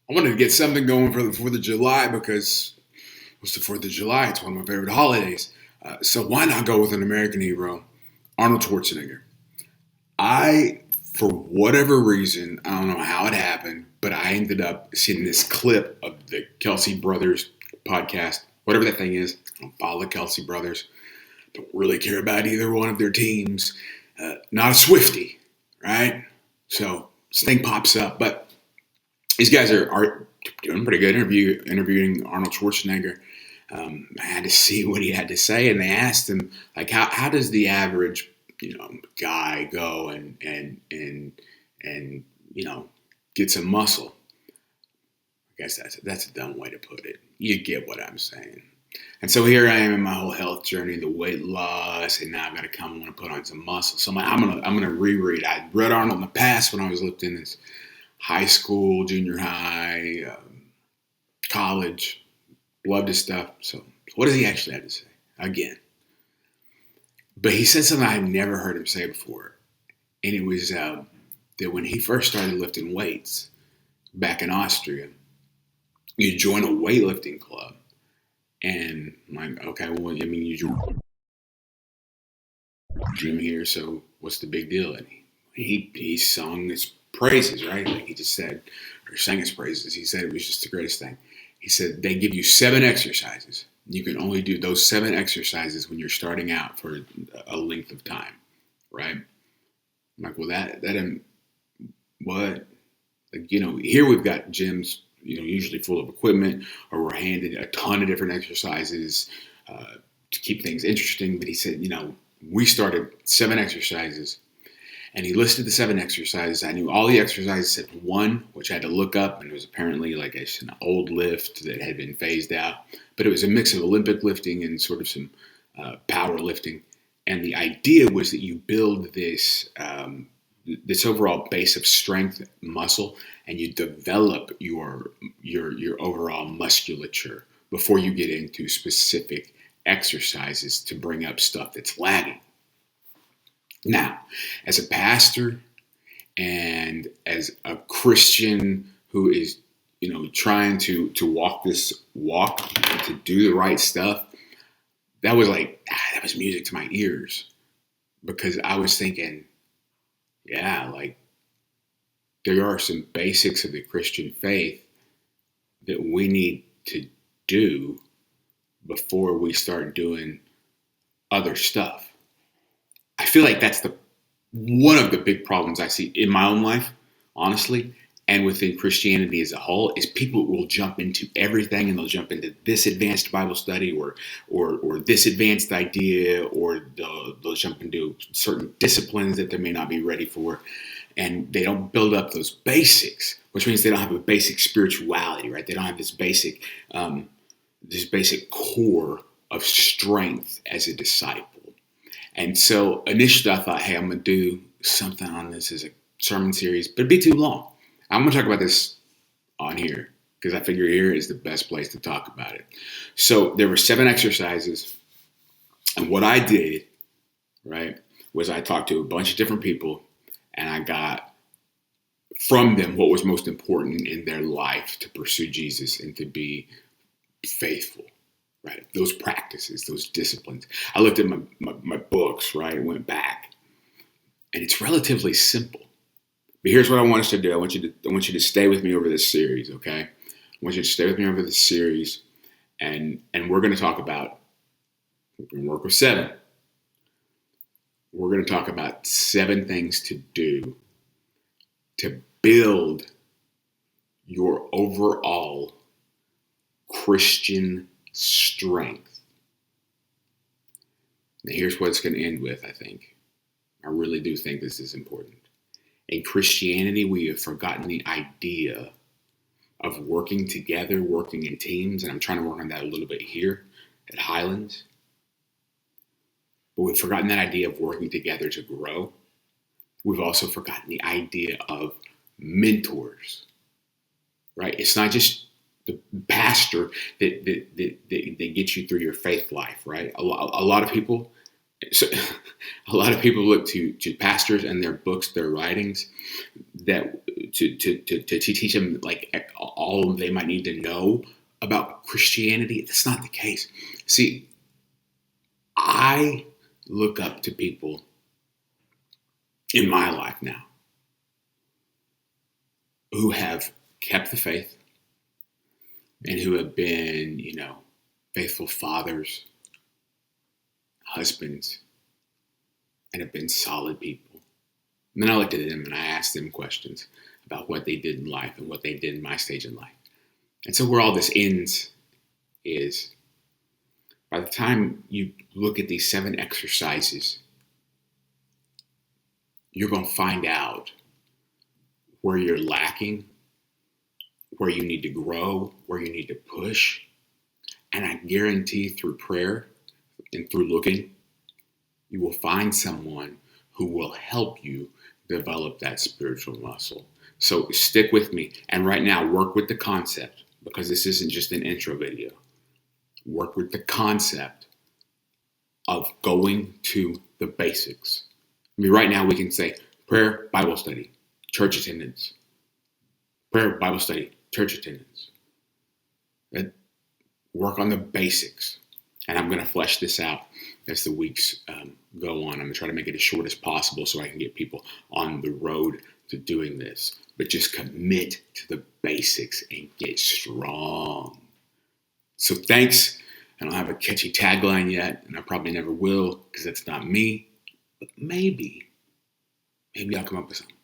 I wanted to get something going for the 4th of July because it's the 4th of July. It's one of my favorite holidays. So why not go with an American hero, Arnold Schwarzenegger? I, for whatever reason, I don't know how it happened, but I ended up seeing this clip of the Kelsey Brothers podcast, whatever that thing is. I don't follow the Kelsey Brothers. Don't really care about either one of their teams. Not a Swiftie, right? So this thing pops up, but these guys are doing pretty good interviewing Arnold Schwarzenegger. I had to see what he had to say, and they asked him like, how does the average guy go and get some muscle? I guess that's a dumb way to put it. You get what I'm saying. And so here I am in my whole health journey, the weight loss, and now I've got to come and want to put on some muscle. So I'm gonna reread. I read Arnold in the past when I was lifting his high school, junior high, college. Loved his stuff. So what does he actually have to say? Again. But he said something I've never heard him say before. And it was that when he first started lifting weights back in Austria, you join a weightlifting club. And I'm like, okay, well, I mean, you join a gym here, so what's the big deal? And he sung his praises, right? Like he just said, or sang his praises. He said it was just the greatest thing. He said they give you 7 exercises. You can only do those 7 exercises when you're starting out for a length of time, right? I'm like, well, that what? Like, here we've got gyms, usually full of equipment, or we're handed a ton of different exercises to keep things interesting. But he said, we started 7 exercises. And he listed the 7 exercises. I knew all the exercises except one, which I had to look up, and it was apparently like an old lift that had been phased out. But it was a mix of Olympic lifting and sort of some power lifting. And the idea was that you build this overall base of strength muscle, and you develop your overall musculature before you get into specific exercises to bring up stuff that's lagging. Now, as a pastor and as a Christian who is, trying to walk this walk and to do the right stuff, that was music to my ears, because I was thinking, yeah, like there are some basics of the Christian faith that we need to do before we start doing other stuff. I feel like that's one of the big problems I see in my own life, honestly, and within Christianity as a whole, is people will jump into everything, and they'll jump into this advanced Bible study or this advanced idea, or they'll jump into certain disciplines that they may not be ready for, and they don't build up those basics, which means they don't have a basic spirituality, right? They don't have this basic core of strength as a disciple. And so initially I thought, hey, I'm going to do something on this as a sermon series, but it'd be too long. I'm going to talk about this on here because I figure here is the best place to talk about it. So there were 7 exercises. And what I did, right, was I talked to a bunch of different people, and I got from them what was most important in their life to pursue Jesus and to be faithful. Right, those practices, those disciplines. I looked at my books, right, went back, and it's relatively simple. But here's what I want us to do. I want you to stay with me over this series, okay? I want you to stay with me over this series, and we're going to talk about, we're going to work with 7. We're going to talk about 7 things to do to build your overall Christian strength. Now here's what it's going to end with, I think. I really do think this is important. In Christianity, we have forgotten the idea of working together, working in teams, and I'm trying to work on that a little bit here at Highlands. But we've forgotten that idea of working together to grow. We've also forgotten the idea of mentors, right? It's not just the pastor that gets you through your faith life, right? A lot of people, So a lot of people look to pastors and their books, their writings, that to teach them like all they might need to know about Christianity. That's not the case. See, I look up to people in my life now who have kept the faith and who have been, faithful fathers, husbands, and have been solid people. And then I looked at them and I asked them questions about what they did in life and what they did in my stage in life. And so where all this ends is by the time you look at these 7 exercises, you're going to find out where you're lacking, where you need to grow, where you need to push. And I guarantee through prayer and through looking, you will find someone who will help you develop that spiritual muscle. So stick with me. And right now, work with the concept, because this isn't just an intro video. Work with the concept of going to the basics. I mean, right now we can say prayer, Bible study, church attendance. Prayer, Bible study, church attendance. Work on the basics. And I'm going to flesh this out as the weeks go on. I'm going to try to make it as short as possible so I can get people on the road to doing this. But just commit to the basics and get strong. So thanks. I don't have a catchy tagline yet, and I probably never will because that's not me. But maybe I'll come up with something.